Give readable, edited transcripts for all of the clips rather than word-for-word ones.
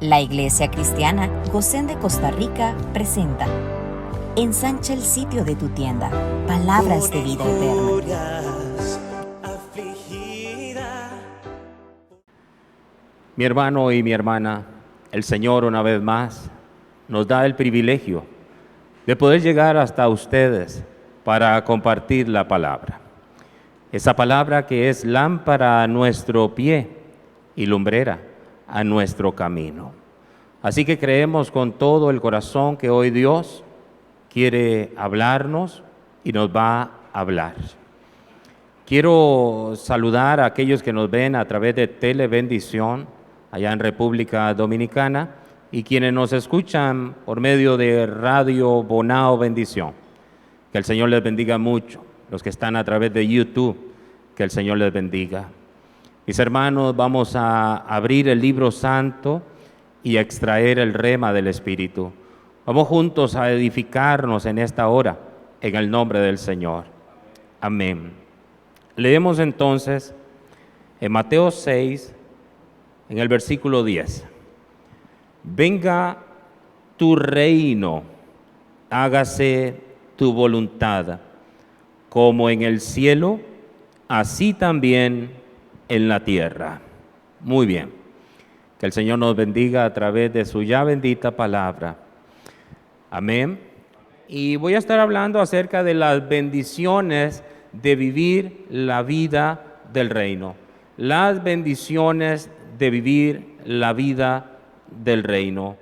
La Iglesia Cristiana Gosén de Costa Rica presenta: ensancha el sitio de tu tienda, palabras de vida eterna. Mi hermano y mi hermana, el Señor una vez más nos da el privilegio de poder llegar hasta ustedes para compartir la palabra. Esa palabra que es lámpara a nuestro pie y lumbrera a nuestro camino. Así que creemos con todo el corazón que hoy Dios quiere hablarnos y nos va a hablar. Quiero saludar a aquellos que nos ven a través de Telebendición allá en República Dominicana y quienes nos escuchan por medio de Radio Bonao Bendición. Que el Señor les bendiga mucho. Los que están a través de YouTube, que el Señor les bendiga. Mis hermanos, vamos a abrir el libro santo y a extraer el rema del Espíritu. Vamos juntos a edificarnos en esta hora, en el nombre del Señor. Amén. Leemos entonces en Mateo 6, en el versículo 10. Venga tu reino, hágase tu voluntad, como en el cielo, así también en la tierra. Muy bien. Que el Señor nos bendiga a través de su ya bendita palabra. Amén. Y voy a estar hablando acerca de las bendiciones de vivir la vida del reino. Las bendiciones de vivir la vida del reino.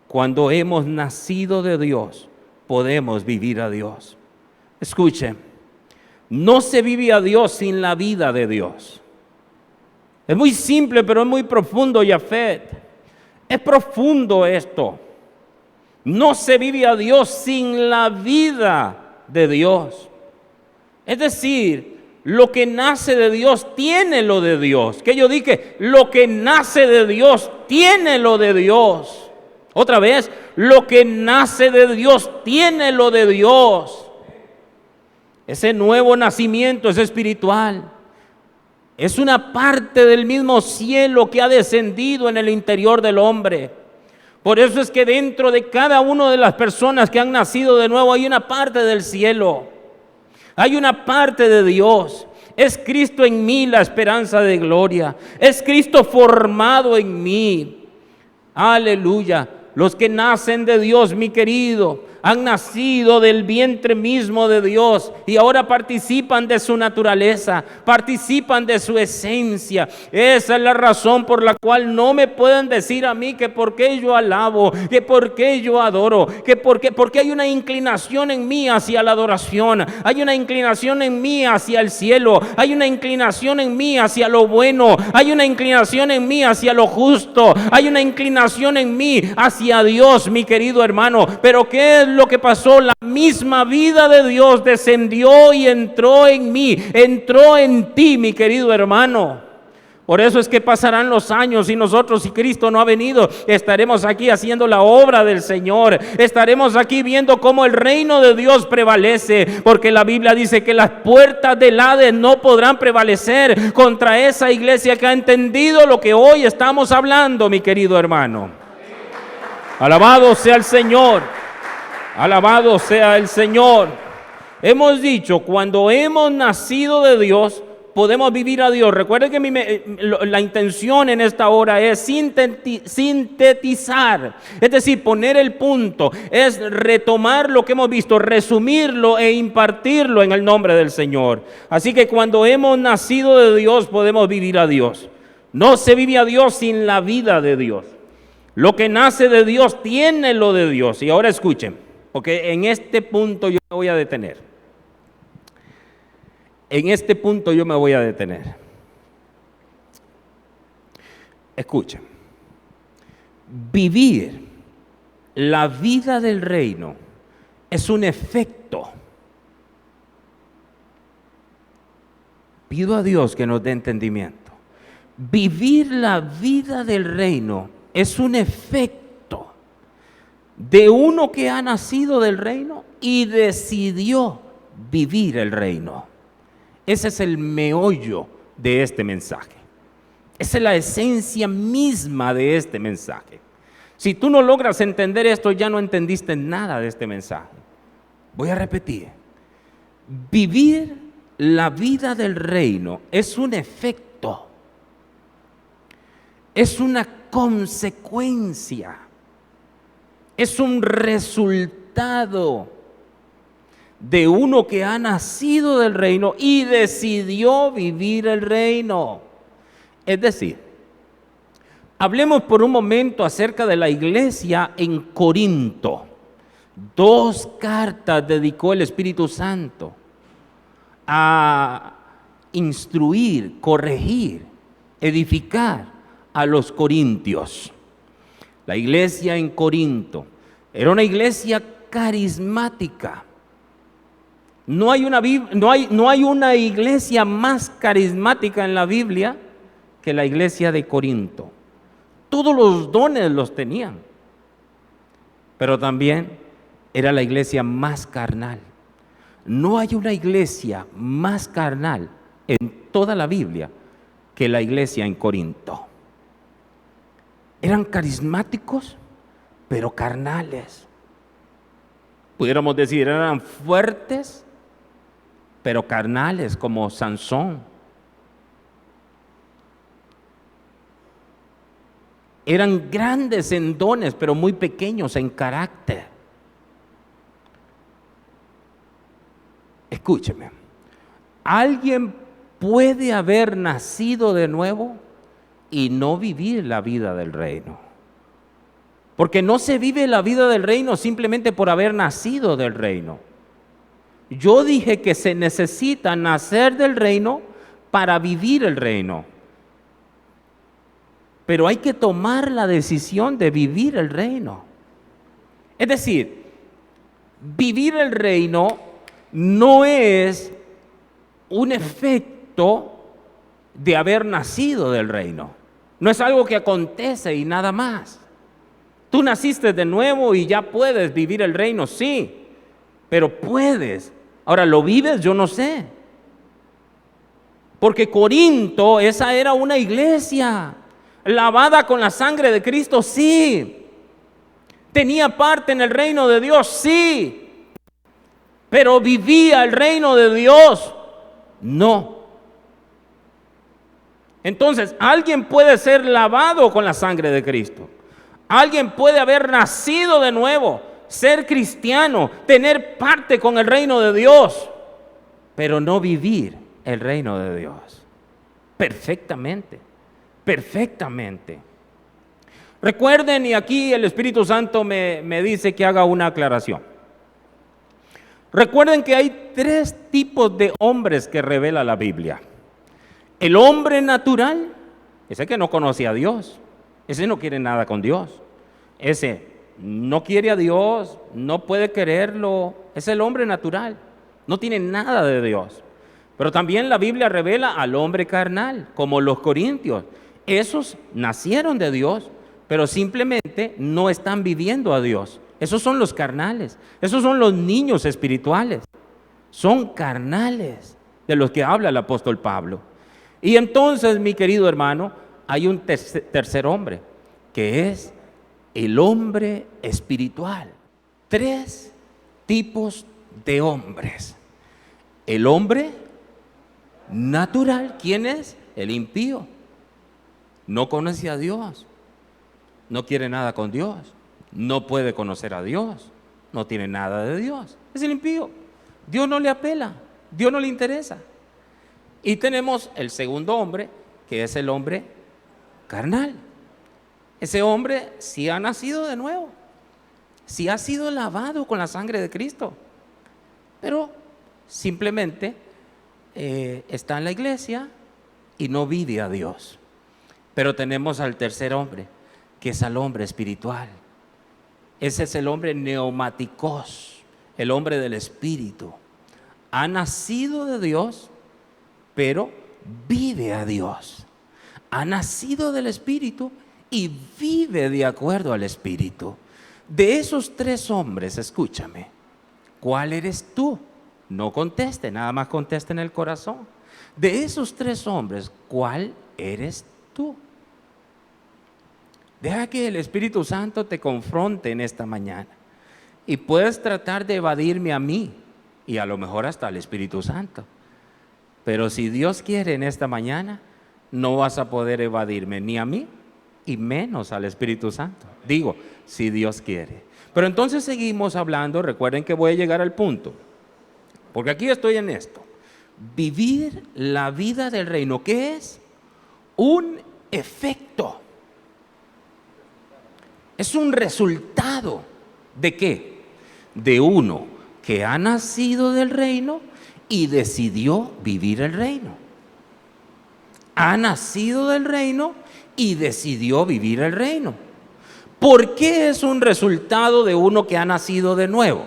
Cuando hemos nacido de Dios, podemos vivir a Dios. Escuchen, no se vive a Dios sin la vida de Dios. Es muy simple, pero es muy profundo, Yafet. Es profundo esto. No se vive a Dios sin la vida de Dios. Es decir, lo que nace de Dios tiene lo de Dios. Que yo dije, lo que nace de Dios tiene lo de Dios. Otra vez, lo que nace de Dios tiene lo de Dios. Ese nuevo nacimiento es espiritual. Es una parte del mismo cielo que ha descendido en el interior del hombre. Por eso es que dentro de cada una de las personas que han nacido de nuevo hay una parte del cielo. Hay una parte de Dios. Es Cristo en mí la esperanza de gloria. Es Cristo formado en mí. Aleluya. Los que nacen de Dios, mi querido, han nacido del vientre mismo de Dios y ahora participan de su naturaleza, participan de su esencia. Esa es la razón por la cual no me pueden decir a mí que por qué yo alabo, que por qué yo adoro, que porque hay una inclinación en mí hacia la adoración, hay una inclinación en mí hacia el cielo, hay una inclinación en mí hacia lo bueno, hay una inclinación en mí hacia lo justo, hay una inclinación en mí hacia Dios, mi querido hermano. Pero ¿qué es lo que pasó? La misma vida de Dios descendió y entró en mí, entró en ti, mi querido hermano. Por eso es que pasarán los años y nosotros, si Cristo no ha venido, estaremos aquí haciendo la obra del Señor. Estaremos aquí viendo cómo el reino de Dios prevalece, porque la Biblia dice que las puertas del Hades no podrán prevalecer contra esa iglesia que ha entendido lo que hoy estamos hablando, mi querido hermano. Alabado sea el Señor. Alabado sea el Señor. Hemos dicho, cuando hemos nacido de Dios, podemos vivir a Dios. Recuerden que la intención en esta hora es sintetizar, es decir, poner el punto, es retomar lo que hemos visto, resumirlo e impartirlo en el nombre del Señor. Así que cuando hemos nacido de Dios, podemos vivir a Dios. No se vive a Dios sin la vida de Dios. Lo que nace de Dios tiene lo de Dios. Y ahora escuchen, porque en este punto yo me voy a detener. En este punto yo me voy a detener. Escuchen. Vivir la vida del reino es un efecto. Pido a Dios que nos dé entendimiento. Vivir la vida del reino es un efecto de uno que ha nacido del reino y decidió vivir el reino. Ese es el meollo de este mensaje. Esa es la esencia misma de este mensaje. Si tú no logras entender esto, ya no entendiste nada de este mensaje. Voy a repetir. Vivir la vida del reino es un efecto, es una consecuencia, es un resultado de uno que ha nacido del reino y decidió vivir el reino. Es decir, hablemos por un momento acerca de la iglesia en Corinto. 2 cartas dedicó el Espíritu Santo a instruir, corregir, edificar a los corintios. La iglesia en Corinto era una iglesia carismática. No hay una iglesia más carismática en la Biblia que la iglesia de Corinto. Todos los dones los tenían, pero también era la iglesia más carnal. No hay una iglesia más carnal en toda la Biblia que la iglesia en Corinto. Eran carismáticos, pero carnales. Pudiéramos decir, eran fuertes, pero carnales, como Sansón. Eran grandes en dones, pero muy pequeños en carácter. Escúcheme, ¿alguien puede haber nacido de nuevo y no vivir la vida del reino? Porque no se vive la vida del reino simplemente por haber nacido del reino. Yo dije que se necesita nacer del reino para vivir el reino. Pero hay que tomar la decisión de vivir el reino. Es decir, vivir el reino no es un efecto de haber nacido del reino. No es algo que acontece y nada más. Tú naciste de nuevo y ya puedes vivir el reino, sí, pero puedes. Ahora, ¿lo vives? Yo no sé. Porque Corinto, esa era una iglesia lavada con la sangre de Cristo, sí. Tenía parte en el reino de Dios, sí. Pero vivía el reino de Dios, no. Entonces, alguien puede ser lavado con la sangre de Cristo. Alguien puede haber nacido de nuevo, ser cristiano, tener parte con el reino de Dios, pero no vivir el reino de Dios. Perfectamente, perfectamente. Recuerden, y aquí el Espíritu Santo me dice que haga una aclaración. Recuerden que hay 3 tipos de hombres que revela la Biblia. El hombre natural, ese que no conoce a Dios, ese no quiere nada con Dios, ese no quiere a Dios, no puede quererlo, es el hombre natural, no tiene nada de Dios. Pero también la Biblia revela al hombre carnal, como los corintios. Esos nacieron de Dios, pero simplemente no están viviendo a Dios. Esos son los carnales, esos son los niños espirituales, son carnales de los que habla el apóstol Pablo. Y entonces, mi querido hermano, hay un tercer hombre, que es el hombre espiritual. 3 tipos de hombres. El hombre natural, ¿quién es? El impío. No conoce a Dios, no quiere nada con Dios, no puede conocer a Dios, no tiene nada de Dios. Es el impío. Dios no le apela, Dios no le interesa. Y tenemos el segundo hombre, que es el hombre carnal. Ese hombre sí ha nacido de nuevo, sí ha sido lavado con la sangre de Cristo, pero simplemente está en la iglesia y no vive a Dios. Pero tenemos al tercer hombre, que es al hombre espiritual. Ese es el hombre neumáticos, el hombre del Espíritu. Ha nacido de Dios, pero vive a Dios. Ha nacido del Espíritu y vive de acuerdo al Espíritu. De esos 3 hombres, escúchame, ¿cuál eres tú? No conteste, nada más conteste en el corazón. De esos 3 hombres, ¿cuál eres tú. Deja que el Espíritu Santo te confronte en esta mañana. Y puedes tratar de evadirme a mí y a lo mejor hasta al Espíritu Santo. Pero si Dios quiere en esta mañana, no vas a poder evadirme ni a mí y menos al Espíritu Santo. Digo, si Dios quiere. Pero entonces seguimos hablando, recuerden que voy a llegar al punto, porque aquí estoy en esto. Vivir la vida del reino, ¿qué es? Un efecto. Es un resultado. ¿De qué? De uno que ha nacido del reino y decidió vivir el reino. Ha nacido del reino y decidió vivir el reino. ¿Por qué es un resultado de uno que ha nacido de nuevo?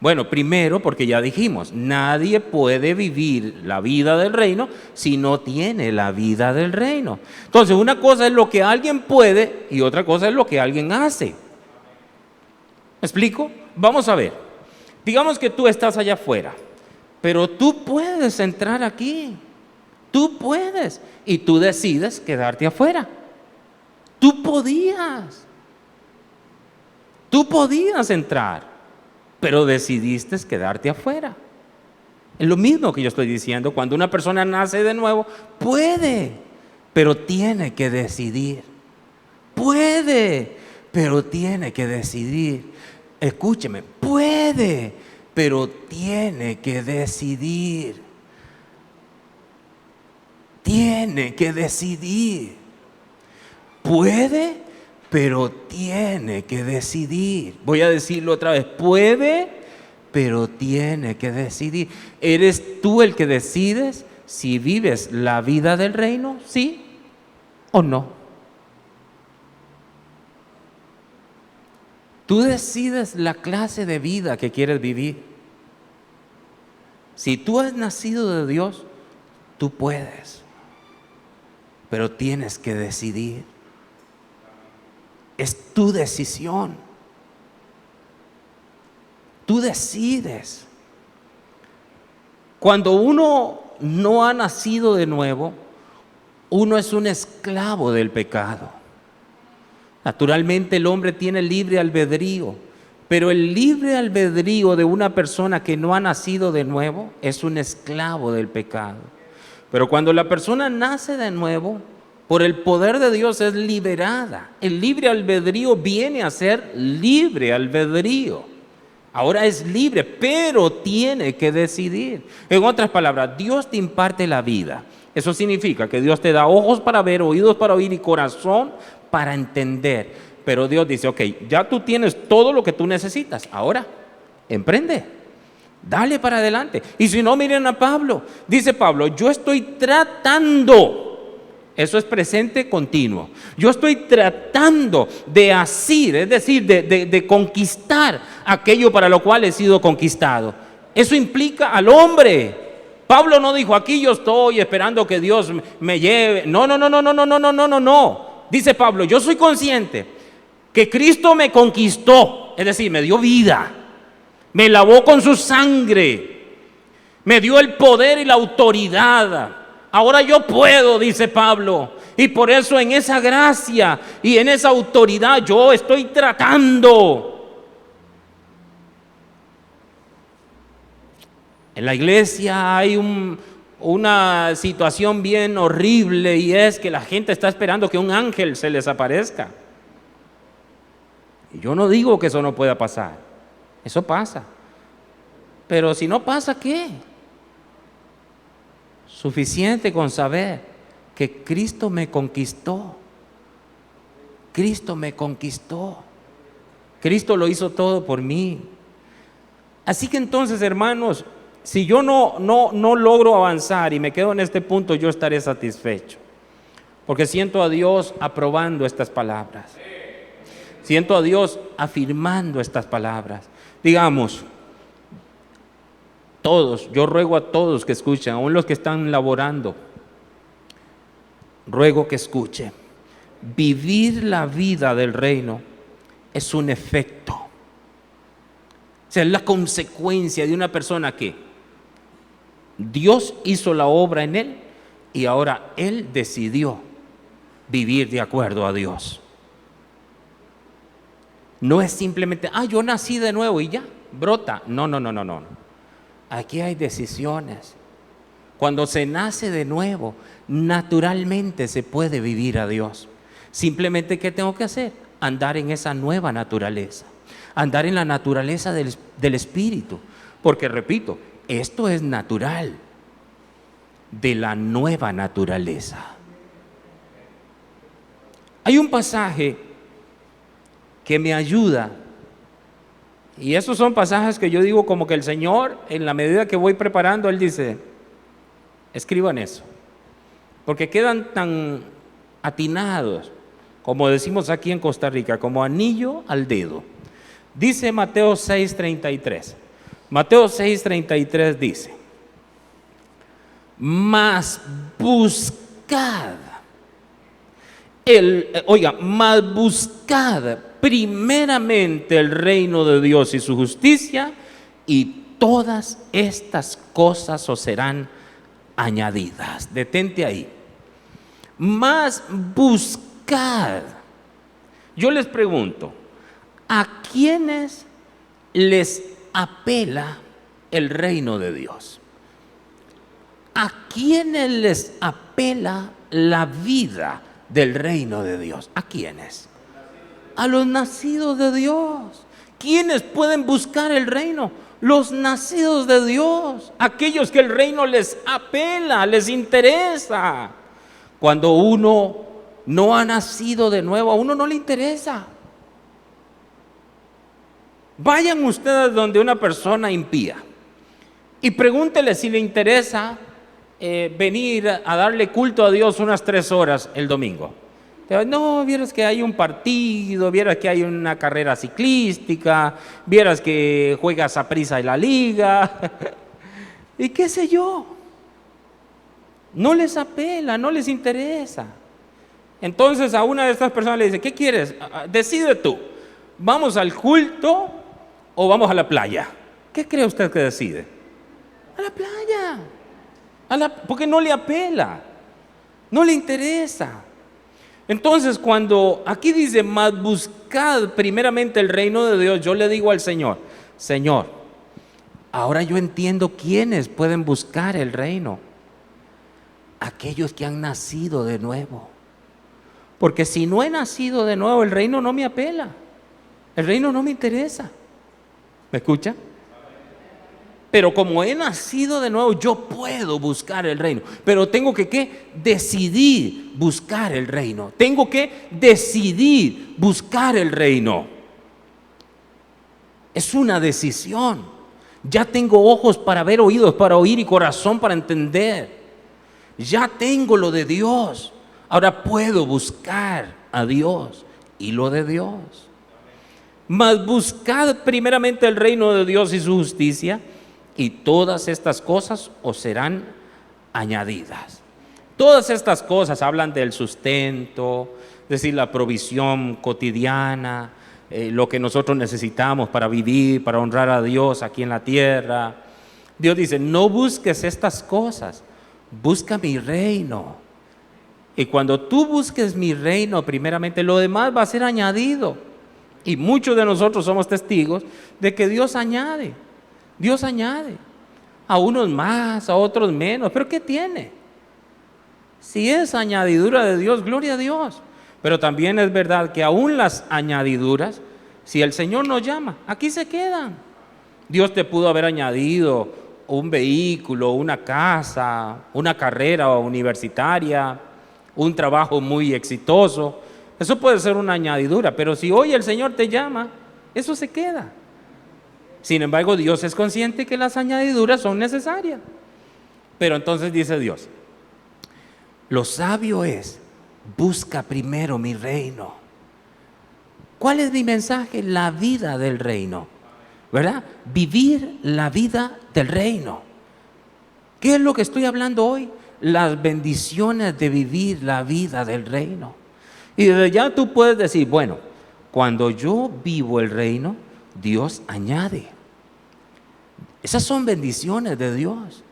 Bueno, primero porque ya dijimos, nadie puede vivir la vida del reino si no tiene la vida del reino. Entonces, una cosa es lo que alguien puede y otra cosa es lo que alguien hace. ¿Me explico? Vamos a ver. Digamos que tú estás allá afuera, pero tú puedes entrar aquí. Tú puedes y tú decides quedarte afuera. Tú podías entrar, pero decidiste quedarte afuera. Es lo mismo que yo estoy diciendo. Cuando una persona nace de nuevo, puede, pero tiene que decidir. Puede, pero tiene que decidir. Escúcheme, puede, pero tiene que decidir. Tiene que decidir. Puede, pero tiene que decidir. Voy a decirlo otra vez. Puede, pero tiene que decidir. ¿Eres tú el que decides si vives la vida del reino? ¿Sí o no? Tú decides la clase de vida que quieres vivir. Si tú has nacido de Dios, tú puedes, pero tienes que decidir. Es tu decisión. Tú decides. Cuando uno no ha nacido de nuevo, uno es un esclavo del pecado. Naturalmente el hombre tiene libre albedrío, pero el libre albedrío de una persona que no ha nacido de nuevo es un esclavo del pecado. Pero cuando la persona nace de nuevo, por el poder de Dios es liberada. El libre albedrío viene a ser libre albedrío. Ahora es libre, pero tiene que decidir. En otras palabras, Dios te imparte la vida. Eso significa que Dios te da ojos para ver, oídos para oír y corazón para entender. Pero Dios dice, ok, ya tú tienes todo lo que tú necesitas. Ahora, emprende. Dale para adelante. Y si no, miren a Pablo. Dice Pablo, yo estoy tratando. Eso es presente continuo. Yo estoy tratando de asir, es decir, de conquistar aquello para lo cual he sido conquistado. Eso implica al hombre. Pablo no dijo, aquí yo estoy esperando que Dios me lleve. No. Dice Pablo, yo soy consciente que Cristo me conquistó, es decir, me dio vida, me lavó con su sangre, me dio el poder y la autoridad. Ahora yo puedo, dice Pablo, y por eso en esa gracia y en esa autoridad yo estoy tratando. En la iglesia hay una situación bien horrible y es que la gente está esperando que un ángel se les aparezca. Y yo no digo que eso no pueda pasar, eso pasa. Pero si no pasa, ¿qué? Suficiente con saber que Cristo me conquistó. Cristo me conquistó. Cristo lo hizo todo por mí. Así que entonces, hermanos, si yo no logro avanzar y me quedo en este punto, yo estaré satisfecho. Porque siento a Dios aprobando estas palabras. Siento a Dios afirmando estas palabras. Digamos, todos, yo ruego a todos que escuchen, aún los que están laborando, ruego que escuchen. Vivir la vida del reino es un efecto. O sea, es la consecuencia de una persona que Dios hizo la obra en él y ahora él decidió vivir de acuerdo a Dios. No es simplemente, yo nací de nuevo y ya, brota. No. Aquí hay decisiones. Cuando se nace de nuevo, naturalmente se puede vivir a Dios. Simplemente, ¿qué tengo que hacer? Andar en esa nueva naturaleza. Andar en la naturaleza del Espíritu. Porque, repito, esto es natural de la nueva naturaleza. Hay un pasaje que me ayuda, y esos son pasajes que yo digo como que el Señor, en la medida que voy preparando, Él dice, escriban eso, porque quedan tan atinados, como decimos aquí en Costa Rica, como anillo al dedo. Dice Mateo 6:33. Mateo 6:33 dice, mas buscad primeramente el reino de Dios y su justicia, y todas estas cosas os serán añadidas. Detente ahí. Mas buscad. Yo les pregunto, ¿a quiénes les apela el reino de Dios? ¿A quiénes les apela la vida del reino de Dios? ¿A quiénes? A los nacidos de Dios. ¿Quiénes pueden buscar el reino? Los nacidos de Dios, aquellos que el reino les apela, les interesa. Cuando uno no ha nacido de nuevo, a uno no le interesa. Vayan ustedes donde una persona impía y pregúntele si le interesa venir a darle culto a Dios unas 3 horas el domingo. No, vieras que hay un partido, vieras que hay una carrera ciclística, vieras que juega Saprissa en la liga, y qué sé yo. No les apela, no les interesa. Entonces a una de estas personas le dice, ¿qué quieres? Decide tú, ¿vamos al culto o vamos a la playa? ¿Qué cree usted que decide? A la playa, porque no le apela, no le interesa. Entonces, cuando aquí dice, mas buscad primeramente el reino de Dios, yo le digo al Señor, Señor, ahora yo entiendo quiénes pueden buscar el reino. Aquellos que han nacido de nuevo. Porque si no he nacido de nuevo, el reino no me apela. El reino no me interesa. ¿Me escucha? Pero como he nacido de nuevo, yo puedo buscar el reino. Pero tengo que decidir buscar el reino. Tengo que decidir buscar el reino. Es una decisión. Ya tengo ojos para ver, oídos para oír y corazón para entender. Ya tengo lo de Dios. Ahora puedo buscar a Dios y lo de Dios. Mas buscad primeramente el reino de Dios y su justicia, y todas estas cosas os serán añadidas. Todas estas cosas hablan del sustento, es decir, la provisión cotidiana, lo que nosotros necesitamos para vivir, para honrar a Dios aquí en la tierra. Dios dice, no busques estas cosas, busca mi reino. Y cuando tú busques mi reino, primeramente, lo demás va a ser añadido. Y muchos de nosotros somos testigos de que Dios añade. Dios añade. A unos más, a otros menos. ¿Pero qué tiene? Si es añadidura de Dios, gloria a Dios. Pero también es verdad que aún las añadiduras, si el Señor nos llama, aquí se quedan. Dios te pudo haber añadido un vehículo, una casa, una carrera universitaria, un trabajo muy exitoso. Eso puede ser una añadidura, pero si hoy el Señor te llama, eso se queda. Sin embargo, Dios es consciente que las añadiduras son necesarias. Pero entonces dice Dios, lo sabio es, busca primero mi reino. ¿Cuál es mi mensaje? La vida del reino, ¿verdad? Vivir la vida del reino. ¿Qué es lo que estoy hablando hoy? Las bendiciones de vivir la vida del reino. Y desde ya tú puedes decir, bueno, cuando yo vivo el reino, Dios añade. Esas son bendiciones de Dios.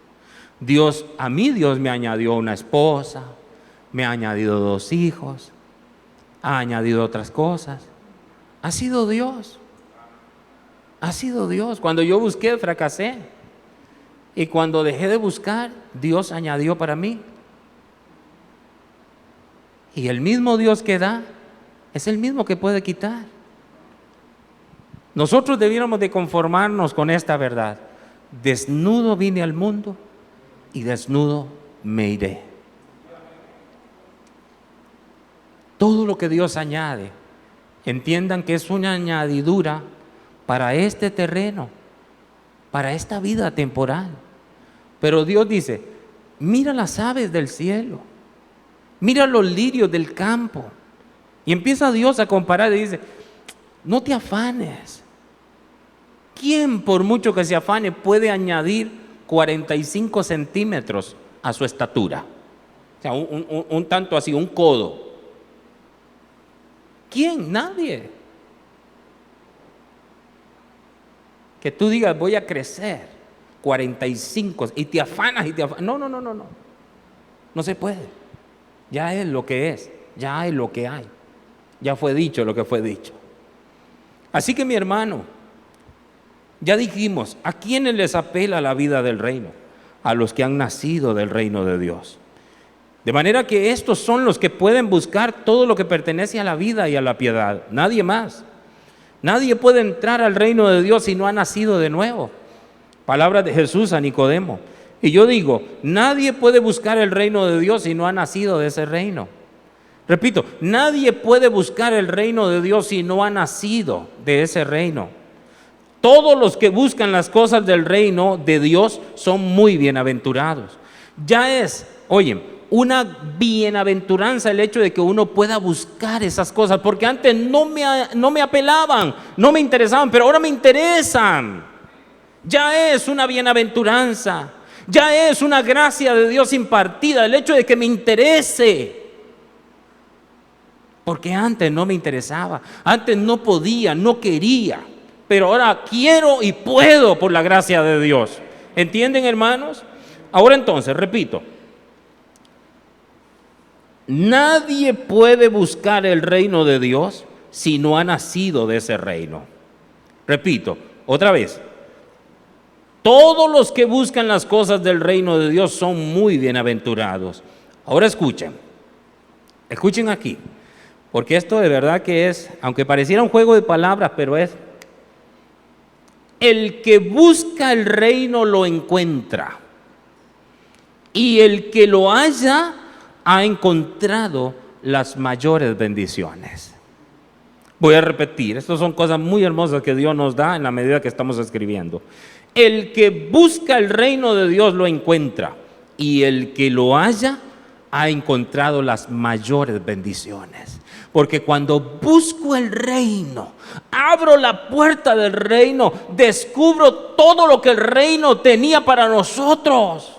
A mí Dios me añadió una esposa, me ha añadido 2 hijos, ha añadido otras cosas. Ha sido Dios. Ha sido Dios. Cuando yo busqué, fracasé. Y cuando dejé de buscar, Dios añadió para mí. Y el mismo Dios que da, es el mismo que puede quitar. Nosotros debiéramos de conformarnos con esta verdad. Desnudo vine al mundo y desnudo me iré. Todo lo que Dios añade, entiendan que es una añadidura para este terreno, para esta vida temporal. Pero Dios dice, mira las aves del cielo, mira los lirios del campo. Y empieza Dios a comparar y dice, no te afanes. ¿Quién, por mucho que se afane, puede añadir 45 centímetros a su estatura? O sea, un tanto así, un codo. ¿Quién? Nadie. Que tú digas, voy a crecer 45 y te afanas y te afanas. No. No se puede. Ya es lo que es. Ya es lo que hay. Ya fue dicho lo que fue dicho. Así que mi hermano, ya dijimos, ¿a quiénes les apela la vida del reino? A los que han nacido del reino de Dios. De manera que estos son los que pueden buscar todo lo que pertenece a la vida y a la piedad. Nadie más. Nadie puede entrar al reino de Dios si no ha nacido de nuevo. Palabras de Jesús a Nicodemo. Y yo digo, nadie puede buscar el reino de Dios si no ha nacido de ese reino. Repito, nadie puede buscar el reino de Dios si no ha nacido de ese reino. Todos los que buscan las cosas del reino de Dios son muy bienaventurados. Ya es, oye, una bienaventuranza el hecho de que uno pueda buscar esas cosas, porque antes no me apelaban, no me interesaban, pero ahora me interesan. Ya es una bienaventuranza, ya es una gracia de Dios impartida, el hecho de que me interese. Porque antes no me interesaba, antes no podía, no quería, pero ahora quiero y puedo por la gracia de Dios. ¿Entienden, hermanos? Ahora entonces, repito, nadie puede buscar el reino de Dios si no ha nacido de ese reino. Repito, otra vez, todos los que buscan las cosas del reino de Dios son muy bienaventurados. Ahora escuchen aquí. Porque esto de verdad que es, aunque pareciera un juego de palabras, pero es, el que busca el reino lo encuentra, y el que lo halla ha encontrado las mayores bendiciones. Voy a repetir, estas son cosas muy hermosas que Dios nos da en la medida que estamos escribiendo. El que busca el reino de Dios lo encuentra, y el que lo halla ha encontrado las mayores bendiciones. Porque cuando busco el reino, abro la puerta del reino, descubro todo lo que el reino tenía para nosotros.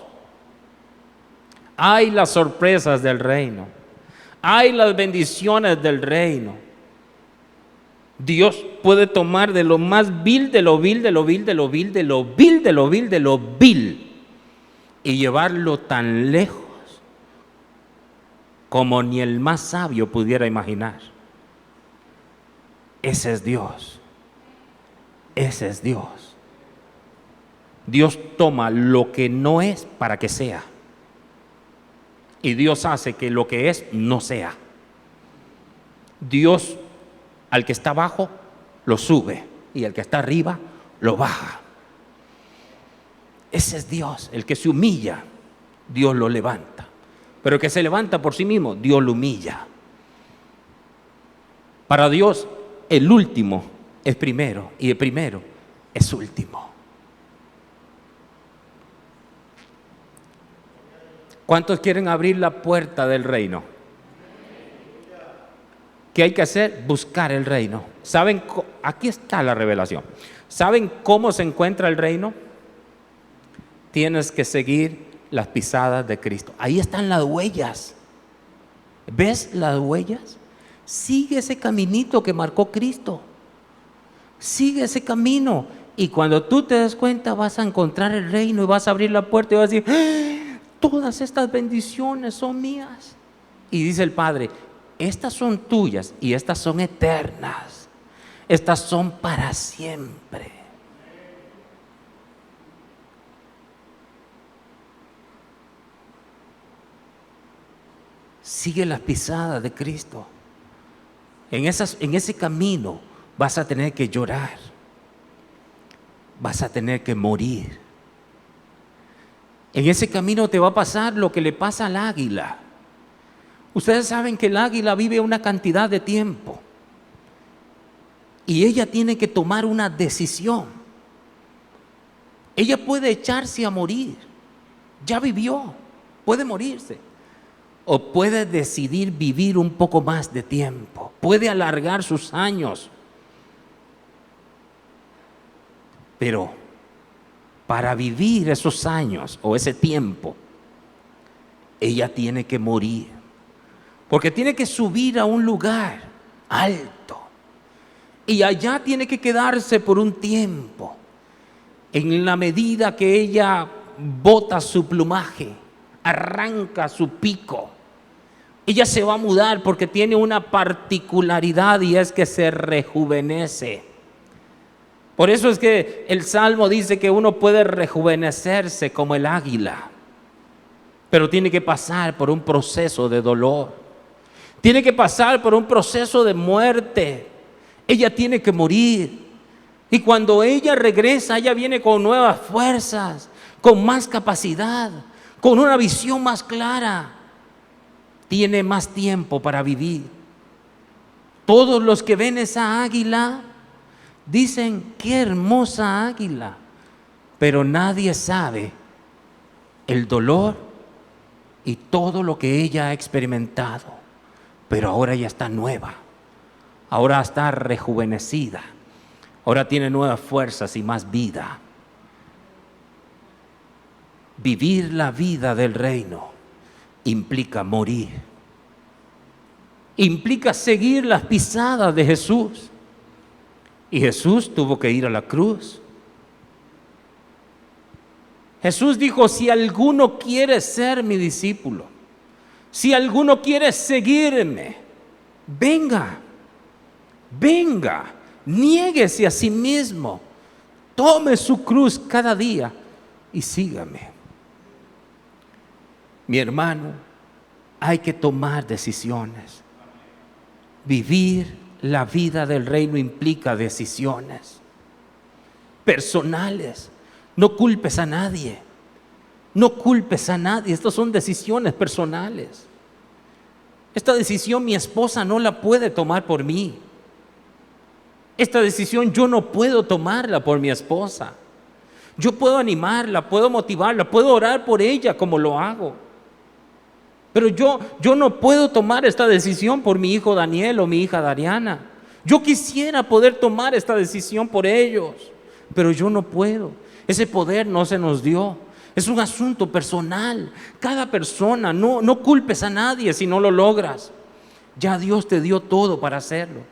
Hay las sorpresas del reino, hay las bendiciones del reino. Dios puede tomar de lo más vil, de lo vil, de lo vil, de lo vil, de lo vil, de lo vil, de lo vil, y llevarlo tan lejos como ni el más sabio pudiera imaginar. Ese es Dios. Ese es Dios. Dios toma lo que no es para que sea. Y Dios hace que lo que es no sea. Dios al que está abajo lo sube, y al que está arriba lo baja. Ese es Dios. El que se humilla, Dios lo levanta. Pero el que se levanta por sí mismo, Dios lo humilla. Para Dios, el último es primero, y el primero es último. ¿Cuántos quieren abrir la puerta del reino? ¿Qué hay que hacer? Buscar el reino. ¿Saben? Aquí está la revelación. ¿Saben cómo se encuentra el reino? Tienes que seguir las pisadas de Cristo. Ahí están las huellas. ¿Ves las huellas? Sigue ese caminito que marcó Cristo. Sigue ese camino. Y cuando tú te des cuenta, vas a encontrar el reino y vas a abrir la puerta y vas a decir, ¡ah! Todas estas bendiciones son mías. Y dice el Padre, estas son tuyas y estas son eternas. Estas son para siempre. Sigue las pisadas de Cristo. En ese camino vas a tener que llorar. Vas a tener que morir. En ese camino te va a pasar lo que le pasa al águila. Ustedes saben que el águila vive una cantidad de tiempo. Y ella tiene que tomar una decisión. Ella puede echarse a morir. Ya vivió. Puede morirse. O puede decidir vivir un poco más de tiempo. Puede alargar sus años. Pero para vivir esos años o ese tiempo, ella tiene que morir. Porque tiene que subir a un lugar alto. Y allá tiene que quedarse por un tiempo. En la medida que ella bota su plumaje, arranca su pico, ella se va a mudar porque tiene una particularidad y es que se rejuvenece. Por eso es que el Salmo dice que uno puede rejuvenecerse como el águila, pero tiene que pasar por un proceso de dolor. Tiene que pasar por un proceso de muerte. Ella tiene que morir. Y cuando ella regresa, ella viene con nuevas fuerzas, con más capacidad, con una visión más clara. Tiene más tiempo para vivir. Todos los que ven esa águila dicen, qué hermosa águila. Pero nadie sabe el dolor y todo lo que ella ha experimentado. Pero ahora ella está nueva. Ahora está rejuvenecida. Ahora tiene nuevas fuerzas y más vida. Vivir la vida del reino implica morir. Implica seguir las pisadas de Jesús. Y Jesús tuvo que ir a la cruz. Jesús dijo, si alguno quiere ser mi discípulo, si alguno quiere seguirme, venga, niéguese a sí mismo, tome su cruz cada día y sígame. Mi hermano, hay que tomar decisiones. Vivir la vida del reino implica decisiones personales. No culpes a nadie. No culpes a nadie. Estas son decisiones personales. Esta decisión mi esposa no la puede tomar por mí. Esta decisión yo no puedo tomarla por mi esposa. Yo puedo animarla, puedo motivarla, puedo orar por ella como lo hago. Pero yo no puedo tomar esta decisión por mi hijo Daniel o mi hija Dariana. Yo quisiera poder tomar esta decisión por ellos, pero yo no puedo. Ese poder no se nos dio. Es un asunto personal. Cada persona, no culpes a nadie si no lo logras. Ya Dios te dio todo para hacerlo.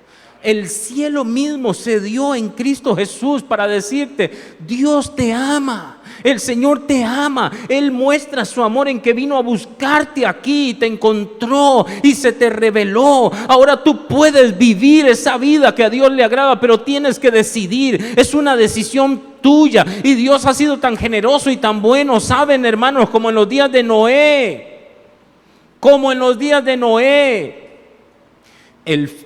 El cielo mismo se dio en Cristo Jesús para decirte, Dios te ama. El Señor te ama. Él muestra su amor en que vino a buscarte aquí, te encontró y se te reveló. Ahora tú puedes vivir esa vida que a Dios le agrada, pero tienes que decidir. Es una decisión tuya. Y Dios ha sido tan generoso y tan bueno, saben, hermanos, como en los días de Noé. Como en los días de Noé.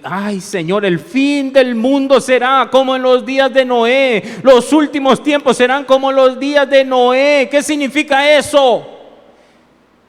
Ay, Señor, el fin del mundo será como en los días de Noé. Los últimos tiempos serán como los días de Noé. ¿Qué significa eso?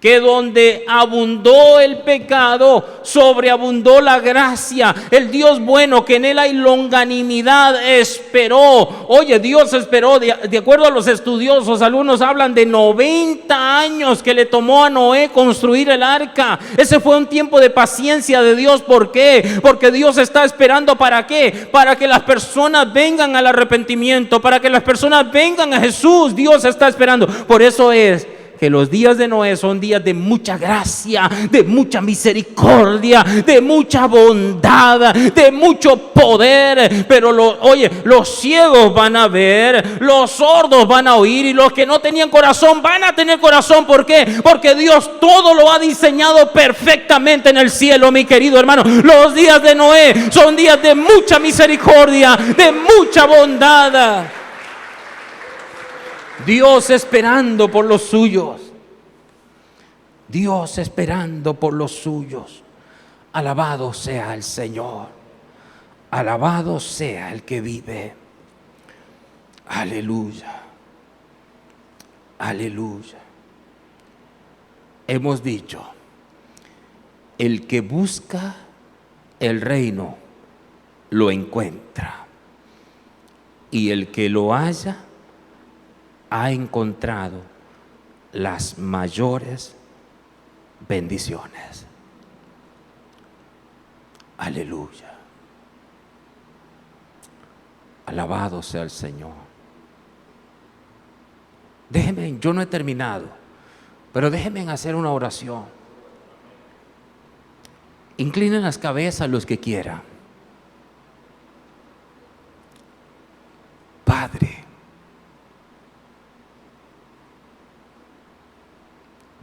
Que donde abundó el pecado, sobreabundó la gracia. El Dios bueno, que en él hay longanimidad, esperó. Oye, Dios esperó, de acuerdo a los estudiosos, algunos hablan de 90 años que le tomó a Noé construir el arca. Ese fue un tiempo de paciencia de Dios. ¿Por qué? Porque Dios está esperando, ¿para qué? Para que las personas vengan al arrepentimiento, para que las personas vengan a Jesús. Dios está esperando. Por eso es que los días de Noé son días de mucha gracia, de mucha misericordia, de mucha bondad, de mucho poder. Pero los ciegos van a ver, los sordos van a oír y los que no tenían corazón van a tener corazón. ¿Por qué? Porque Dios todo lo ha diseñado perfectamente en el cielo, mi querido hermano. Los días de Noé son días de mucha misericordia, de mucha bondad. Dios esperando por los suyos. Dios esperando por los suyos. Alabado sea el Señor. Alabado sea el que vive. Aleluya. Aleluya. Hemos dicho, el que busca el reino lo encuentra, y el que lo halla ha encontrado las mayores bendiciones. Aleluya. Alabado sea el Señor. Déjenme, yo no he terminado, pero déjenme hacer una oración. Inclinen las cabezas los que quieran. Padre,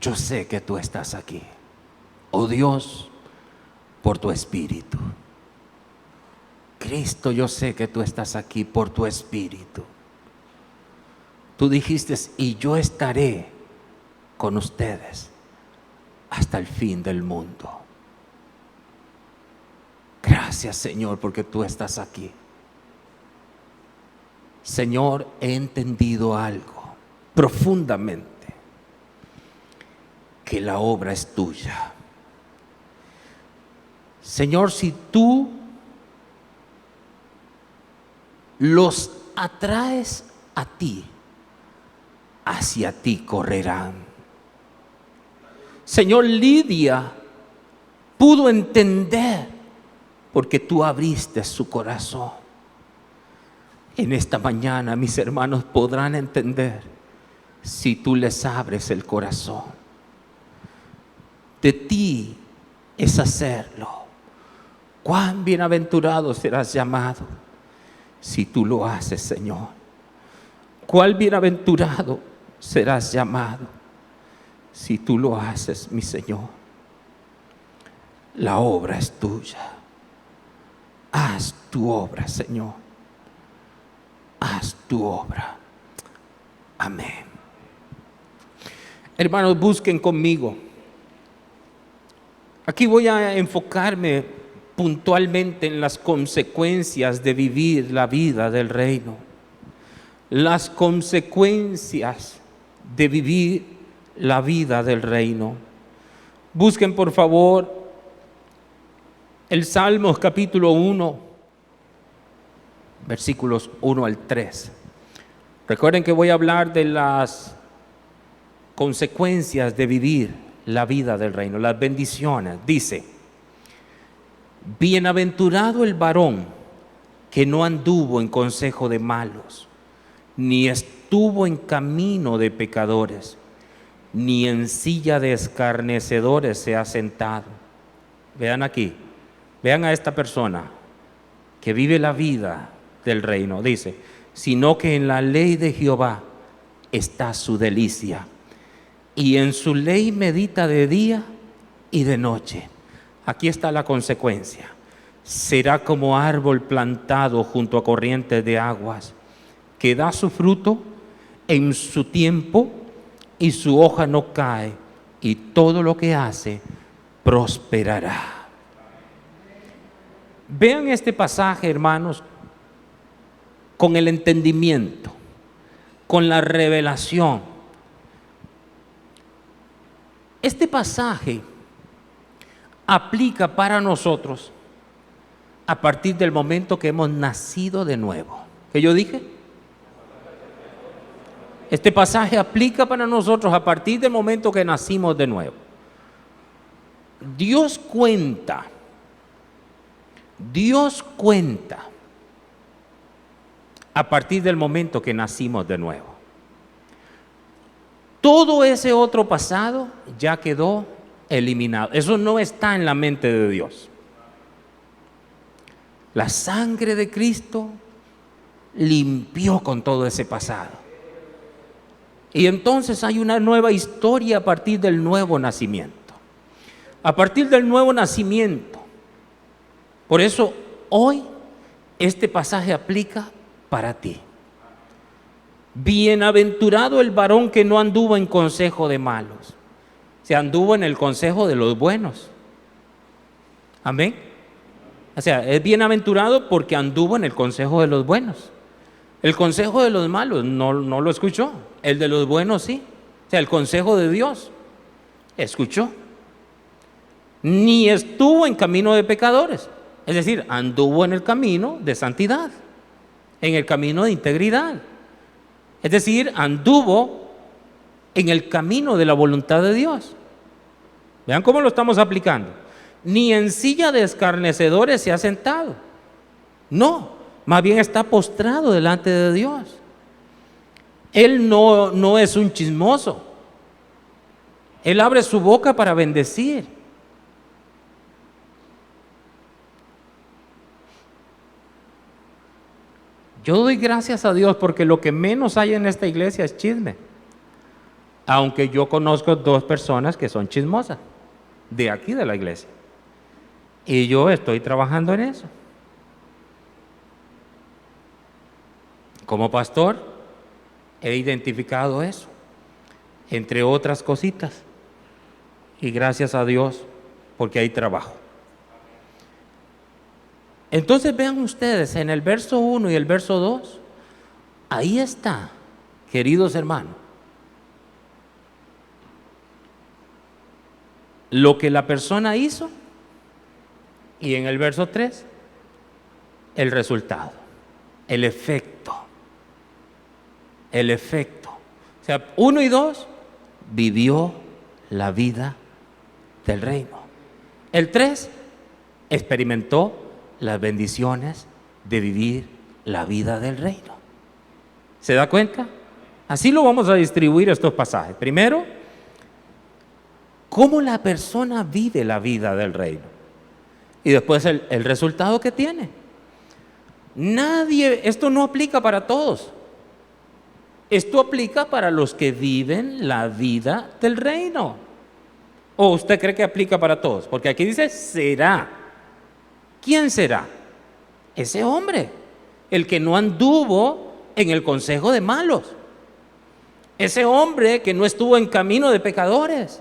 yo sé que tú estás aquí, oh Dios, por tu Espíritu. Cristo, yo sé que tú estás aquí por tu Espíritu. Tú dijiste, y yo estaré con ustedes hasta el fin del mundo. Gracias, Señor, porque tú estás aquí. Señor, he entendido algo profundamente, que la obra es tuya. Señor, si tú los atraes a ti, hacia ti correrán. Señor, Lidia pudo entender porque tú abriste su corazón. En esta mañana mis hermanos podrán entender si tú les abres el corazón. De ti es hacerlo. Cuán bienaventurado serás llamado si tú lo haces, Señor. Cuán bienaventurado serás llamado si tú lo haces, mi Señor. La obra es tuya. Haz tu obra, Señor. Haz tu obra. Amén. Hermanos, busquen conmigo. Aquí voy a enfocarme puntualmente en las consecuencias de vivir la vida del reino. Las consecuencias de vivir la vida del reino. Busquen por favor el Salmos capítulo 1, versículos 1 al 3. Recuerden que voy a hablar de las consecuencias de vivir la vida del reino, las bendiciones. Dice: bienaventurado el varón que no anduvo en consejo de malos, ni estuvo en camino de pecadores, ni en silla de escarnecedores se ha sentado. Vean aquí, vean a esta persona que vive la vida del reino. Dice: sino que en la ley de Jehová está su delicia, y en su ley medita de día y de noche. Aquí está la consecuencia. Será como árbol plantado junto a corrientes de aguas, que da su fruto en su tiempo, y su hoja no cae, y todo lo que hace prosperará. Vean este pasaje, hermanos, con el entendimiento, con la revelación. Este pasaje aplica para nosotros a partir del momento que hemos nacido de nuevo. ¿Qué yo dije? Este pasaje aplica para nosotros a partir del momento que nacimos de nuevo. Dios cuenta a partir del momento que nacimos de nuevo. Todo ese otro pasado ya quedó eliminado. Eso no está en la mente de Dios. La sangre de Cristo limpió con todo ese pasado. Y entonces hay una nueva historia a partir del nuevo nacimiento. A partir del nuevo nacimiento. Por eso hoy este pasaje aplica para ti. Bienaventurado el varón que no anduvo en consejo de malos, se anduvo en el consejo de los buenos. Amén. O sea, es bienaventurado porque anduvo en el consejo de los buenos. El consejo de los malos no lo escuchó. El de los buenos sí. O sea, el consejo de Dios escuchó. Ni estuvo en camino de pecadores. Es decir, anduvo en el camino de santidad, en el camino de integridad. Es decir, anduvo en el camino de la voluntad de Dios. Vean cómo lo estamos aplicando. Ni en silla de escarnecedores se ha sentado. No, más bien está postrado delante de Dios. Él no es un chismoso. Él abre su boca para bendecir. Yo doy gracias a Dios porque lo que menos hay en esta iglesia es chisme. Aunque yo conozco 2 personas que son chismosas, de aquí de la iglesia. Y yo estoy trabajando en eso. Como pastor, he identificado eso, entre otras cositas. Y gracias a Dios, porque hay trabajo. Entonces vean ustedes, en el verso 1 y el verso 2, ahí está, queridos hermanos, lo que la persona hizo, y en el verso 3, el resultado, el efecto. El efecto. O sea, 1 y 2, vivió la vida del reino. El 3, experimentó las bendiciones de vivir la vida del reino. ¿Se da cuenta? Así lo vamos a distribuir estos pasajes. Primero, cómo la persona vive la vida del reino. Y después el resultado que tiene. Esto no aplica para todos. Esto aplica para los que viven la vida del reino. ¿O usted cree que aplica para todos? Porque aquí dice será. ¿Quién será? Ese hombre, el que no anduvo en el consejo de malos. Ese hombre que no estuvo en camino de pecadores,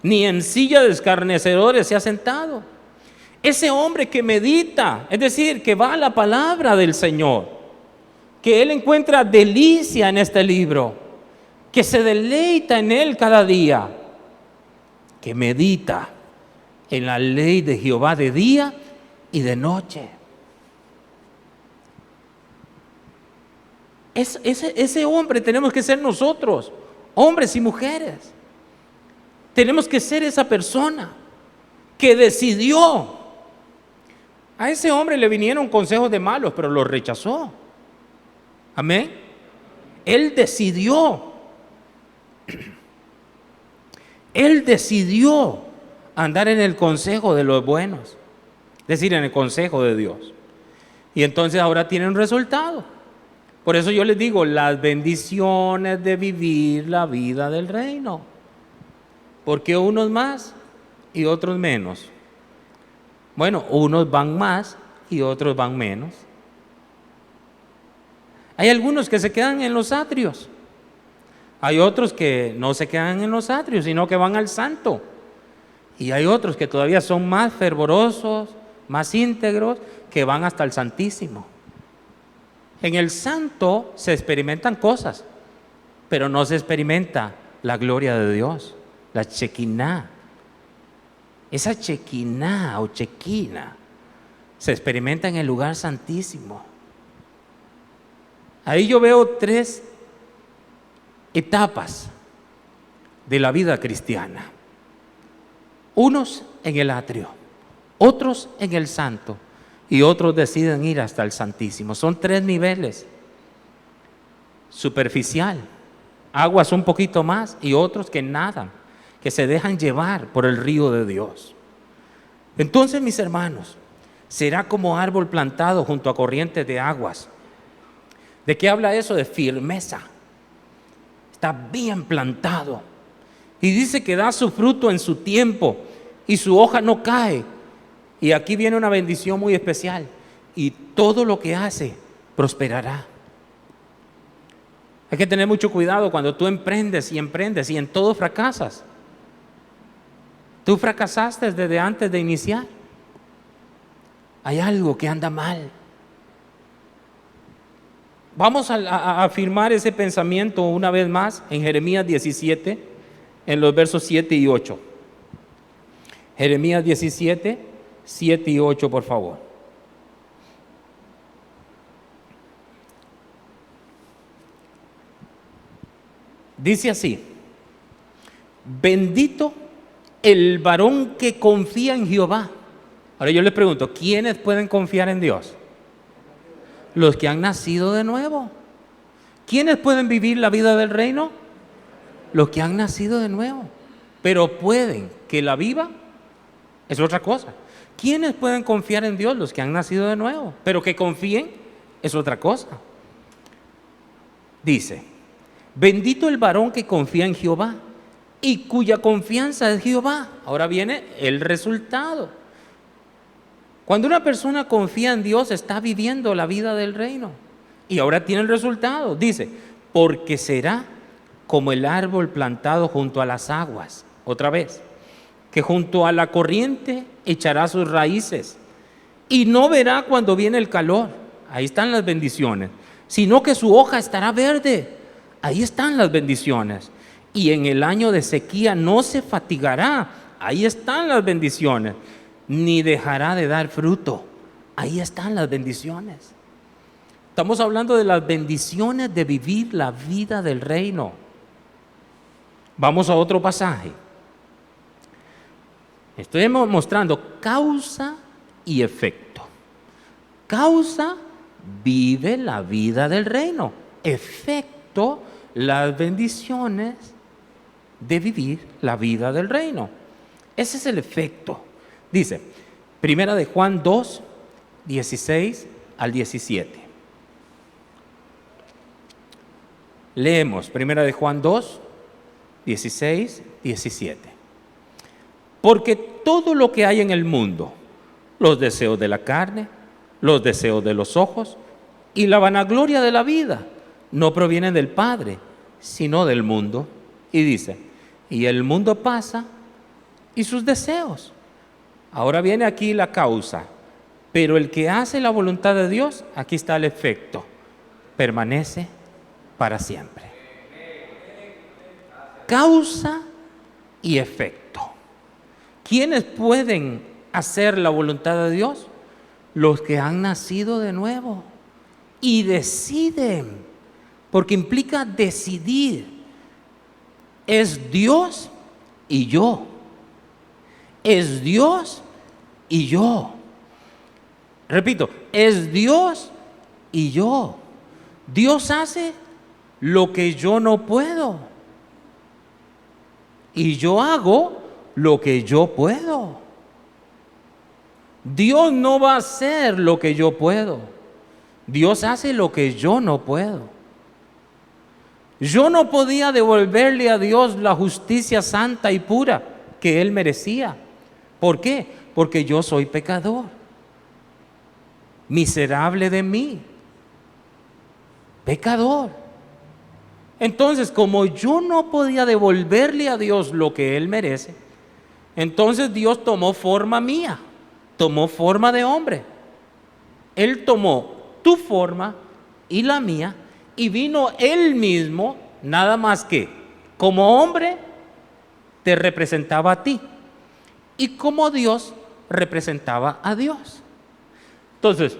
ni en silla de escarnecedores se ha sentado. Ese hombre que medita, es decir, que va a la palabra del Señor, que él encuentra delicia en este libro, que se deleita en él cada día, que medita en la ley de Jehová de día y de noche. Ese hombre tenemos que ser nosotros, hombres y mujeres. Tenemos que ser esa persona que decidió. A ese hombre le vinieron consejos de malos, pero los rechazó. Amén. Él decidió. Él decidió andar en el consejo de los buenos, es decir, en el consejo de Dios. Y entonces ahora tiene un resultado. Por eso yo les digo, las bendiciones de vivir la vida del reino. Porque unos más y otros menos. Bueno, unos van más y otros van menos. Hay algunos que se quedan en los atrios. Hay otros que no se quedan en los atrios, sino que van al santo. Y hay otros que todavía son más fervorosos, más íntegros, que van hasta el santísimo. En el santo se experimentan cosas, pero no se experimenta la gloria de Dios, la chequiná. Esa chequiná o chequina se experimenta en el lugar santísimo. Ahí yo veo 3 etapas de la vida cristiana. Unos en el atrio, otros en el santo y otros deciden ir hasta el santísimo. Son 3 niveles. Superficial, aguas un poquito más, y otros que nadan, que se dejan llevar por el río de Dios. Entonces, mis hermanos, será como árbol plantado junto a corrientes de aguas. ¿De qué habla eso? De firmeza. Está bien plantado. Y dice que da su fruto en su tiempo y su hoja no cae. Y aquí viene una bendición muy especial. Y todo lo que hace prosperará. Hay que tener mucho cuidado cuando tú emprendes y en todo fracasas. Tú fracasaste desde antes de iniciar. Hay algo que anda mal. Vamos a afirmar ese pensamiento una vez más en Jeremías 17, en los versos 7 y 8. Jeremías 17, 7 y 8, por favor. Dice así: bendito el varón que confía en Jehová. Ahora yo les pregunto, ¿quiénes pueden confiar en Dios? Los que han nacido de nuevo. ¿Quiénes pueden vivir la vida del reino? Los que han nacido de nuevo. Pero pueden que la viva, es otra cosa. ¿Quiénes pueden confiar en Dios? Los que han nacido de nuevo. Pero que confíen es otra cosa. Dice: bendito el varón que confía en Jehová y cuya confianza es Jehová. Ahora viene el resultado. Cuando una persona confía en Dios, está viviendo la vida del reino. Y ahora tiene el resultado. Dice: porque será como el árbol plantado junto a las aguas. Otra vez, que junto a la corriente echará sus raíces y no verá cuando viene el calor. Ahí están las bendiciones. Sino que su hoja estará verde. Ahí están las bendiciones. Y en el año de sequía no se fatigará. Ahí están las bendiciones. Ni dejará de dar fruto. Ahí están las bendiciones. Estamos hablando de las bendiciones de vivir la vida del reino. Vamos a otro pasaje. Estoy mostrando causa y efecto. Causa, vive la vida del reino. Efecto, las bendiciones de vivir la vida del reino. Ese es el efecto. Dice, Primera de Juan 2, 16 al 17. Leemos Primera de Juan 2, 16, 17. Porque todo lo que hay en el mundo, los deseos de la carne, los deseos de los ojos y la vanagloria de la vida, no provienen del Padre, sino del mundo. Y dice, y el mundo pasa y sus deseos. Ahora viene aquí la causa, pero el que hace la voluntad de Dios, aquí está el efecto, permanece para siempre. Causa y efecto. ¿Quiénes pueden hacer la voluntad de Dios? Los que han nacido de nuevo y deciden, porque implica decidir. Es Dios y yo. Es Dios y yo. Repito, es Dios y yo. Dios hace lo que yo no puedo. Y yo hago lo que yo puedo. Dios no va a hacer lo que yo puedo. Dios hace lo que yo no puedo. Yo no podía devolverle a Dios la justicia santa y pura que Él merecía. ¿Por qué? Porque yo soy pecador. Miserable de mí. Pecador. Entonces, como yo no podía devolverle a Dios lo que Él merece, entonces Dios tomó forma mía, tomó forma de hombre. Él tomó tu forma y la mía y vino Él mismo, nada más que como hombre te representaba a ti y como Dios representaba a Dios. Entonces,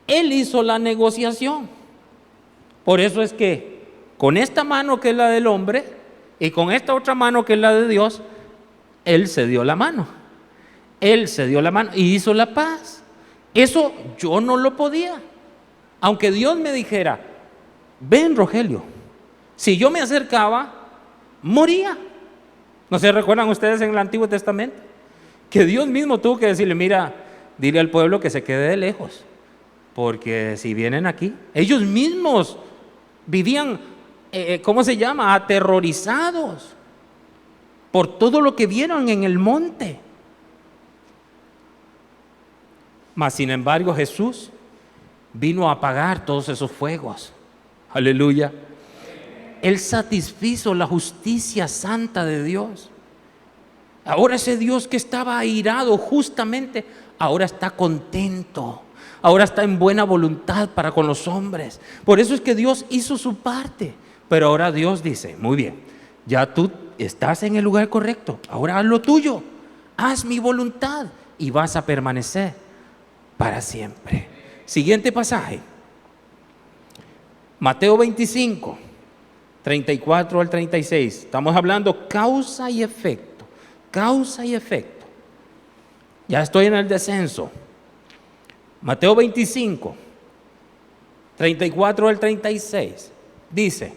Él hizo la negociación. Por eso es que con esta mano que es la del hombre y con esta otra mano que es la de Dios, Él se dio la mano. Él se dio la mano y hizo la paz. Eso yo no lo podía. Aunque Dios me dijera, ven Rogelio, Si yo me acercaba, moría. ¿No se recuerdan ustedes en el Antiguo Testamento? Que Dios mismo tuvo que decirle, mira, dile al pueblo que se quede de lejos, porque si vienen aquí, ellos mismos vivían, ¿cómo se llama? Aterrorizados por todo lo que vieron en el monte. Mas sin embargo Jesús vino a apagar todos esos fuegos. Aleluya. Él satisfizo la justicia santa de Dios. Ahora ese Dios que estaba airado justamente, ahora está contento. Ahora está en buena voluntad para con los hombres. Por eso es que Dios hizo su parte. Pero ahora Dios dice, muy bien, ya tú estás en el lugar correcto. Ahora haz lo tuyo. Haz mi voluntad y vas a permanecer para siempre. Siguiente pasaje. Mateo 25, 34 al 36. Estamos hablando causa y efecto. Causa y efecto. Ya estoy en el descenso. Mateo 25, 34 al 36. Dice,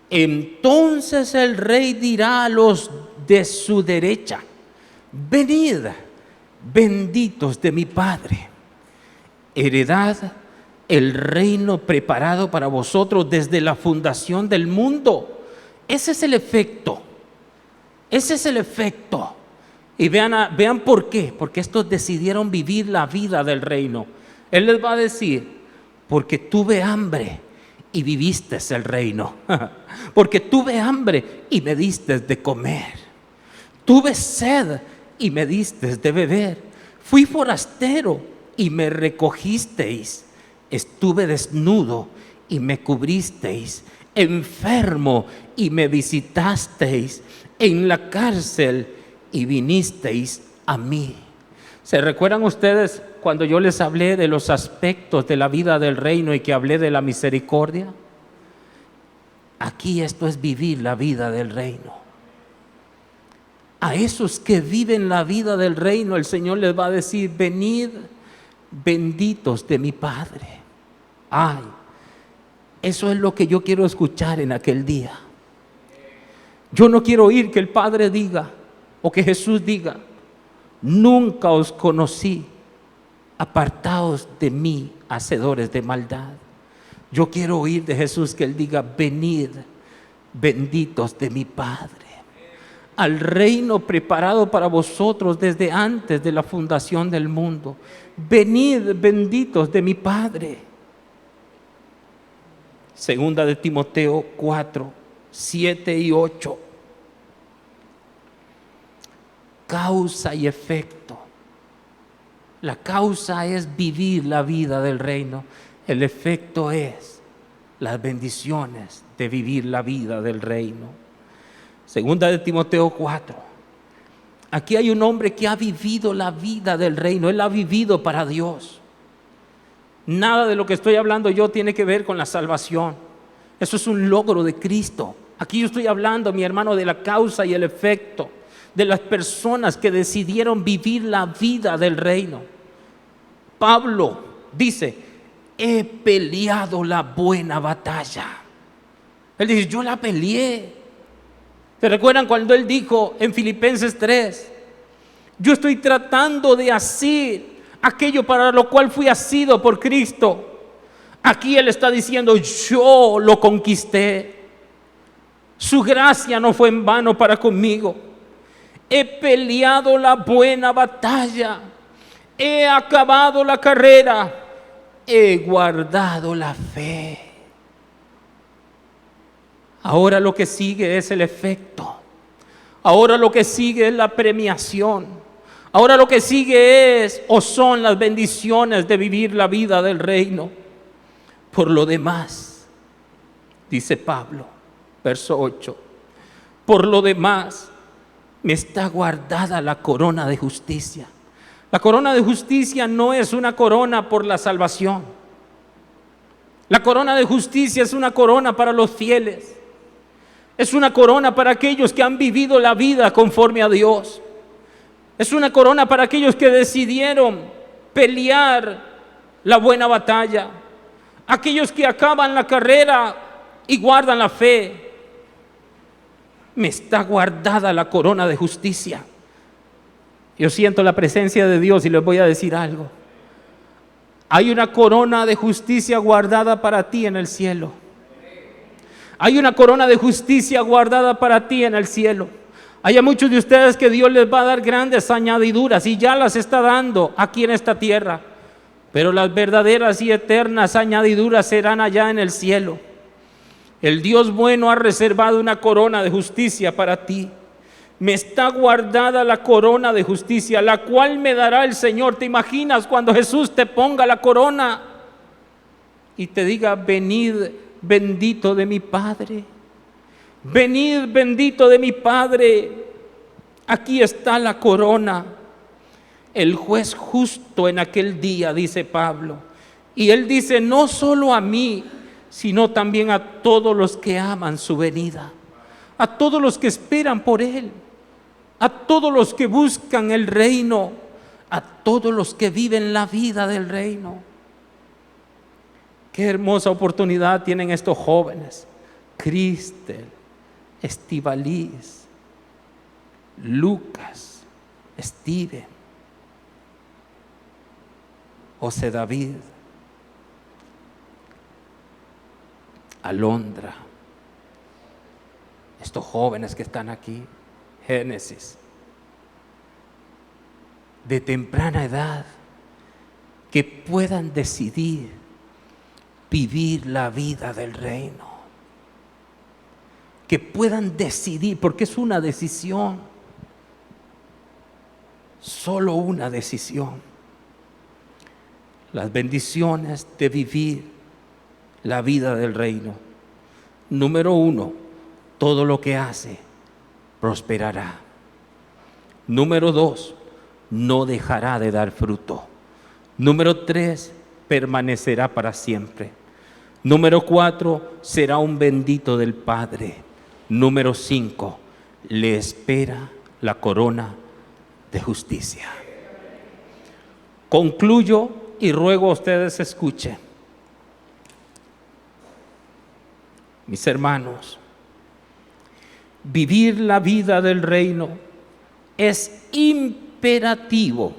entonces el rey dirá a los de su derecha, venid, benditos de mi Padre, heredad el reino preparado para vosotros desde la fundación del mundo. Ese es el efecto. Ese es el efecto. Y vean por qué. Porque estos decidieron vivir la vida del reino. Él les va a decir, porque tuve hambre y viviste el reino. Porque tuve hambre y me diste de comer. Tuve sed y me diste de beber. Fui forastero y me recogisteis. Estuve desnudo y me cubristeis. Enfermo y me visitasteis. En la cárcel y vinisteis a mí. ¿Se recuerdan ustedes cuando yo les hablé de los aspectos de la vida del reino y que hablé de la misericordia? Aquí esto es vivir la vida del reino. A esos que viven la vida del reino, el Señor les va a decir, venid, benditos de mi Padre. Ay, eso es lo que yo quiero escuchar en aquel día. Yo no quiero oír que el Padre diga o que Jesús diga, nunca os conocí, apartaos de mí, hacedores de maldad. Yo quiero oír de Jesús que Él diga, venid, benditos de mi Padre, al reino preparado para vosotros desde antes de la fundación del mundo. Venid, benditos de mi Padre. Segunda de Timoteo 4, 7 y 8. Causa y efecto. La causa es vivir la vida del reino. El efecto es las bendiciones de vivir la vida del reino. Segunda de Timoteo 4. Aquí hay un hombre que ha vivido la vida del reino. Él ha vivido para Dios. Nada de lo que estoy hablando yo tiene que ver con la salvación. Eso es un logro de Cristo. Aquí yo estoy hablando, mi hermano, de la causa y el efecto de las personas que decidieron vivir la vida del reino. Pablo dice, he peleado la buena batalla. Él dice, yo la peleé. ¿Se recuerdan cuando él dijo en Filipenses 3? Yo estoy tratando de hacer aquello para lo cual fui asido por Cristo. Aquí él está diciendo, yo lo conquisté. Su gracia no fue en vano para conmigo. He peleado la buena batalla. He acabado la carrera. He guardado la fe. Ahora lo que sigue es el efecto. Ahora lo que sigue es la premiación. Ahora lo que sigue es o son las bendiciones de vivir la vida del reino. Por lo demás, dice Pablo, verso 8, por lo demás me está guardada la corona de justicia. La corona de justicia no es una corona por la salvación. La corona de justicia es una corona para los fieles. Es una corona para aquellos que han vivido la vida conforme a Dios. Es una corona para aquellos que decidieron pelear la buena batalla. Aquellos que acaban la carrera y guardan la fe, me está guardada la corona de justicia. Yo siento la presencia de Dios y les voy a decir algo. Hay una corona de justicia guardada para ti en el cielo. Hay una corona de justicia guardada para ti en el cielo. Hay a muchos de ustedes que Dios les va a dar grandes añadiduras y ya las está dando aquí en esta tierra. Pero las verdaderas y eternas añadiduras serán allá en el cielo. El Dios bueno ha reservado una corona de justicia para ti. Me está guardada la corona de justicia, la cual me dará el Señor. ¿Te imaginas cuando Jesús te ponga la corona y te diga: venid, bendito de mi Padre? Venid, bendito de mi Padre. Aquí está la corona. El juez justo en aquel día, dice Pablo. Y él dice: no solo a mí, sino también a todos los que aman su venida, a todos los que esperan por él, a todos los que buscan el reino, a todos los que viven la vida del reino. Qué hermosa oportunidad tienen estos jóvenes: Cristel, Estivaliz, Lucas, Steven, José David, Alondra, estos jóvenes que están aquí, Génesis, de temprana edad, que puedan decidir vivir la vida del reino, que puedan decidir, porque es una decisión, solo una decisión, las bendiciones de vivir la vida del reino. Número 1, todo lo que hace prosperará. Número 2, no dejará de dar fruto. Número 3, permanecerá para siempre. Número 4, será un bendito del Padre. Número 5, le espera la corona de justicia. Concluyo y ruego a ustedes escuchen. Mis hermanos, vivir la vida del reino es imperativo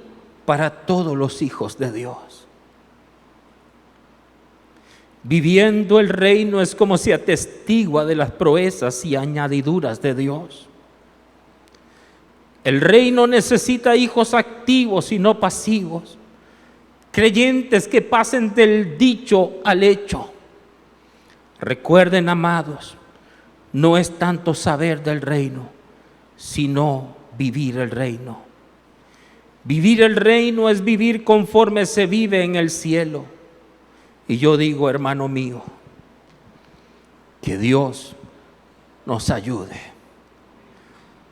para todos los hijos de Dios. Viviendo el reino es como se atestigua de las proezas y añadiduras de Dios. El reino necesita hijos activos y no pasivos, creyentes que pasen del dicho al hecho. Recuerden, amados, no es tanto saber del reino, sino vivir el reino. Vivir el reino es vivir conforme se vive en el cielo. Y yo digo, hermano mío, que Dios nos ayude.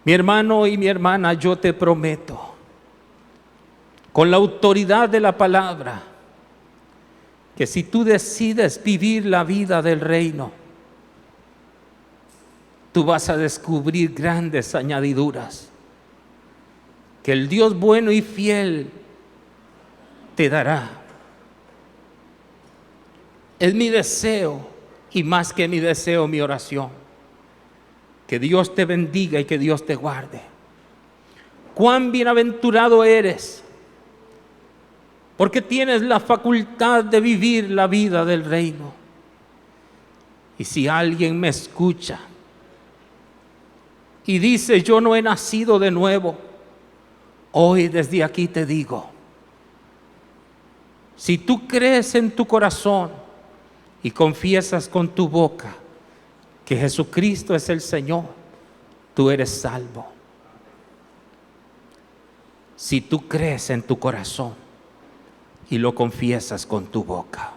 Mi hermano y mi hermana, yo te prometo, con la autoridad de la palabra, que si tú decides vivir la vida del reino, tú vas a descubrir grandes añadiduras que el Dios bueno y fiel te dará. Es mi deseo, y más que mi deseo, mi oración, que Dios te bendiga y que Dios te guarde. Cuán bienaventurado eres, porque tienes la facultad de vivir la vida del reino. Y si alguien me escucha y dice: yo no he nacido de nuevo, hoy desde aquí te digo, si tú crees en tu corazón y confiesas con tu boca que Jesucristo es el Señor, tú eres salvo. Si tú crees en tu corazón y lo confiesas con tu boca,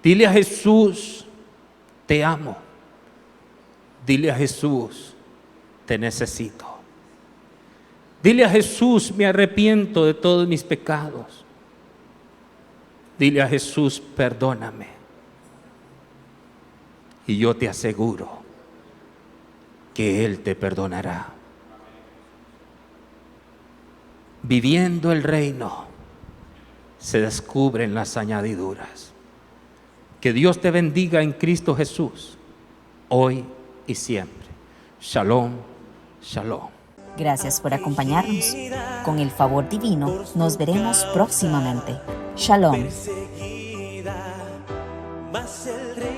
dile a Jesús: te amo. Dile a Jesús: te necesito. Dile a Jesús: me arrepiento de todos mis pecados. Dile a Jesús: perdóname. Y yo te aseguro que Él te perdonará. Viviendo el reino se descubren las añadiduras. Que Dios te bendiga en Cristo Jesús, hoy y siempre. Shalom, shalom. Gracias por acompañarnos. Con el favor divino, nos veremos próximamente. Shalom. Perseguida, mas el rey